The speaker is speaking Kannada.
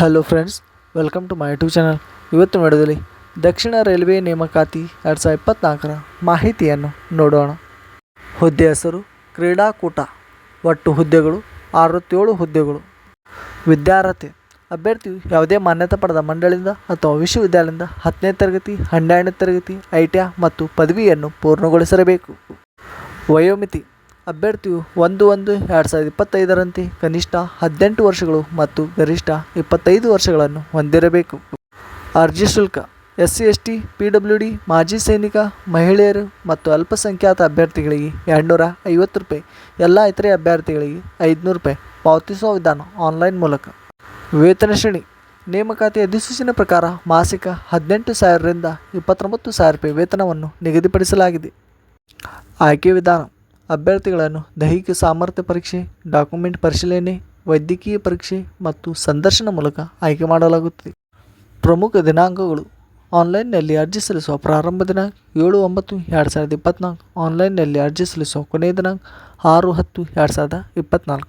Hello friends, welcome to my YouTube channel. ಇವತ್ತು ವಿಡಿಯೋದಲ್ಲಿ ದಕ್ಷಿಣ ರೈಲ್ವೆ ನೇಮಕಾತಿ 2024ರ ಮಾಹಿತಿಯನ್ನು ನೋಡೋಣ. ಹುದ್ದೆ ಹೆಸರು ಕ್ರೀಡಾಕೂಟ. ಒಟ್ಟು ಹುದ್ದೆಗಳು 67 ಹುದ್ದೆಗಳು. ವಿದ್ಯಾರ್ಹತೆ: ಅಭ್ಯರ್ಥಿಯು ಯಾವುದೇ ಮಾನ್ಯತೆ ಪಡೆದ ಮಂಡಳಿಯಿಂದ ಅಥವಾ ವಿಶ್ವವಿದ್ಯಾಲಯದಿಂದ 10ನೇ ತರಗತಿ, 12ನೇ ತರಗತಿ, ITI ಮತ್ತು ಪದವಿಯನ್ನು ಪೂರ್ಣಗೊಳಿಸಿರಬೇಕು. ವಯೋಮಿತಿ: ಅಭ್ಯರ್ಥಿಯು 1/1/2025ರಂತೆ ಕನಿಷ್ಠ 18 ವರ್ಷಗಳು ಮತ್ತು ಗರಿಷ್ಠ 25 ವರ್ಷಗಳನ್ನು ಹೊಂದಿರಬೇಕು. ಅರ್ಜಿ ಶುಲ್ಕ: SC/ST, PWD, ಮಾಜಿ ಸೈನಿಕ, ಮಹಿಳೆಯರು ಮತ್ತು ಅಲ್ಪಸಂಖ್ಯಾತ ಅಭ್ಯರ್ಥಿಗಳಿಗೆ ₹250, ಎಲ್ಲ ಇತರೆ ಅಭ್ಯರ್ಥಿಗಳಿಗೆ ₹500 ಪಾವತಿಸುವ ವಿಧಾನ ಆನ್ಲೈನ್ ಮೂಲಕ. ವೇತನ ಶ್ರೇಣಿ: ನೇಮಕಾತಿ ಅಧಿಸೂಚನೆ ಪ್ರಕಾರ ಮಾಸಿಕ 18,000ರಿಂದ 29,000 ವೇತನವನ್ನು ನಿಗದಿಪಡಿಸಲಾಗಿದೆ. ಆಯ್ಕೆ ವಿಧಾನ: ಅಭ್ಯರ್ಥಿಗಳನ್ನು ದೈಹಿಕ ಸಾಮರ್ಥ್ಯ ಪರೀಕ್ಷೆ, ಡಾಕ್ಯುಮೆಂಟ್ ಪರಿಶೀಲನೆ, ವೈದ್ಯಕೀಯ ಪರೀಕ್ಷೆ ಮತ್ತು ಸಂದರ್ಶನ ಮೂಲಕ ಆಯ್ಕೆ ಮಾಡಲಾಗುತ್ತದೆ. ಪ್ರಮುಖ ದಿನಾಂಕಗಳು: ಆನ್ಲೈನ್ನಲ್ಲಿ ಅರ್ಜಿ ಸಲ್ಲಿಸುವ ಪ್ರಾರಂಭ ದಿನಾಂಕ 7/9/2024. ಆನ್ಲೈನ್ನಲ್ಲಿ ಅರ್ಜಿ ಸಲ್ಲಿಸುವ ಕೊನೆಯ ದಿನಾಂಕ 6/10/2024.